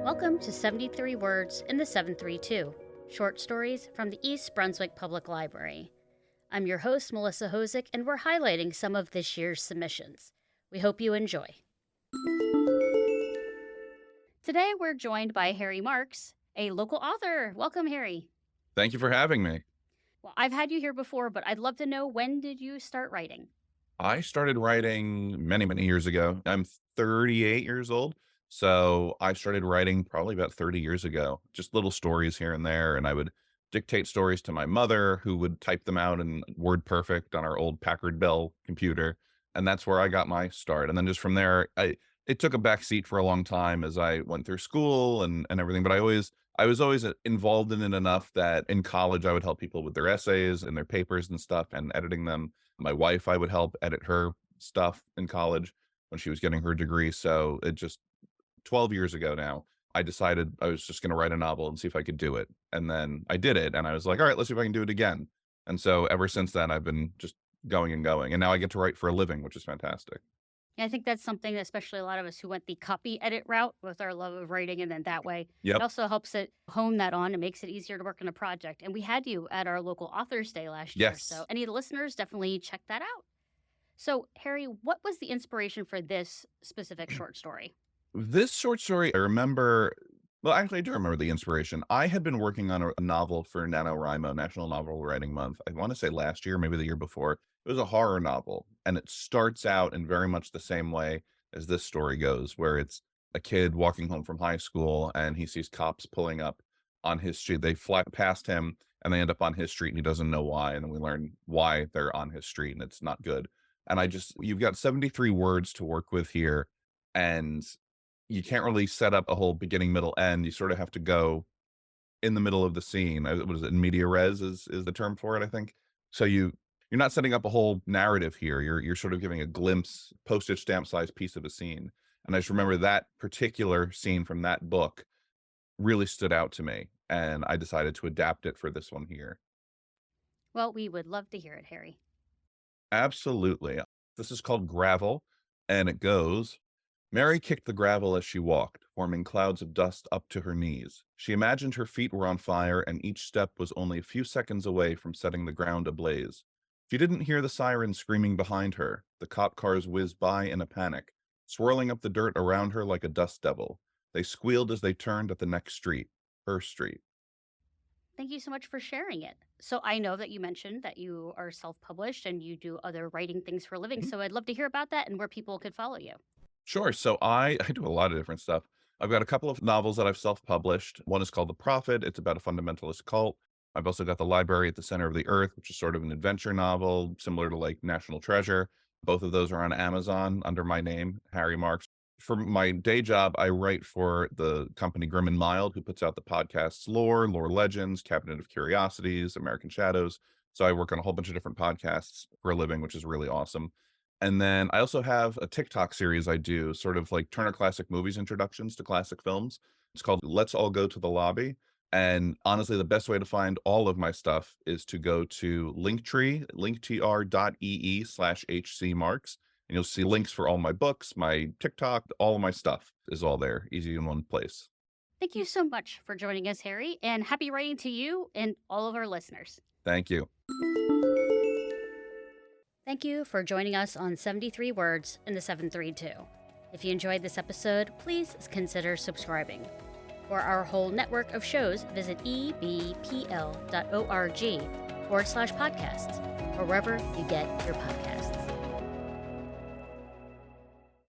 Welcome to 73 Words in the 732, short stories from the East Brunswick Public Library. I'm your host, Melissa Hosick, and we're highlighting some of this year's submissions. We hope you enjoy. Today, we're joined by Harry Marks, a local author. Welcome, Harry. Thank you for having me. Well, I've had you here before, but I'd love to know, when did you start writing? I started writing many, many years ago. I'm 38 years old. So I started writing probably about 30 years ago, just little stories here and there. And I would dictate stories to my mother, who would type them out in Word Perfect on our old Packard Bell computer. And that's where I got my start. And then just from there, it took a back seat for a long time as I went through school and everything. But I was always involved in it enough that in college I would help people with their essays and their papers and stuff and editing them. My wife, I would help edit her stuff in college when she was getting her degree. So it just 12 years ago now, I decided I was just going to write a novel and see if I could do it. And then I did it. And I was like, all right, let's see if I can do it again. And so ever since then, I've been just going and going. And now I get to write for a living, which is fantastic. Yeah, I think that's something, especially a lot of us who went the copy edit route with our love of writing, and then that way it Yep. also helps it hone that on and makes it easier to work on a project. And we had you at our local Authors Day last year. Yes. So any of the listeners, definitely check that out. So, Harry, what was the inspiration for this specific short story? This short story, I remember. Well, actually, I do remember the inspiration. I had been working on a novel for NaNoWriMo, National Novel Writing Month. I want to say last year, maybe the year before. It was a horror novel, and it starts out in very much the same way as this story goes, where it's a kid walking home from high school, and he sees cops pulling up on his street. They fly past him, and they end up on his street, and he doesn't know why. And then we learn why they're on his street, and it's not good. And you've got 73 words to work with here, and you can't really set up a whole beginning, middle, end. You sort of have to go in the middle of the scene. What is it? Media res is the term for it, I think. So you're not setting up a whole narrative here. You're sort of giving a glimpse, postage stamp size piece of a scene. And I just remember that particular scene from that book really stood out to me, and I decided to adapt it for this one here. Well, we would love to hear it, Harry. Absolutely. This is called Gravel, and it goes. Mary kicked the gravel as she walked, forming clouds of dust up to her knees. She imagined her feet were on fire, and each step was only a few seconds away from setting the ground ablaze. She didn't hear the sirens screaming behind her. The cop cars whizzed by in a panic, swirling up the dirt around her like a dust devil. They squealed as they turned at the next street, her street. Thank you so much for sharing it. So, I know that you mentioned that you are self published and you do other writing things for a living. Mhm. So, I'd love to hear about that and where people could follow you. Sure. So I do a lot of different stuff. I've got a couple of novels that I've self-published. One is called The Prophet. It's about a fundamentalist cult. I've also got The Library at the Center of the Earth, which is sort of an adventure novel, similar to like National Treasure. Both of those are on Amazon under my name, Harry Marks. For my day job, I write for the company Grim and Mild, who puts out the podcasts Lore Legends, Cabinet of Curiosities, American Shadows. So I work on a whole bunch of different podcasts for a living, which is really awesome. And then I also have a TikTok series I do, sort of like Turner Classic Movies introductions to classic films. It's called Let's All Go to the Lobby. And honestly, the best way to find all of my stuff is to go to Linktree, linktr.ee/HC Marks. And you'll see links for all my books, my TikTok, all of my stuff is all there, easy in one place. Thank you so much for joining us, Harry, and happy writing to you and all of our listeners. Thank you. Thank you for joining us on 73 Words in the 732. If you enjoyed this episode, please consider subscribing. For our whole network of shows, visit ebpl.org/podcasts or wherever you get your podcasts.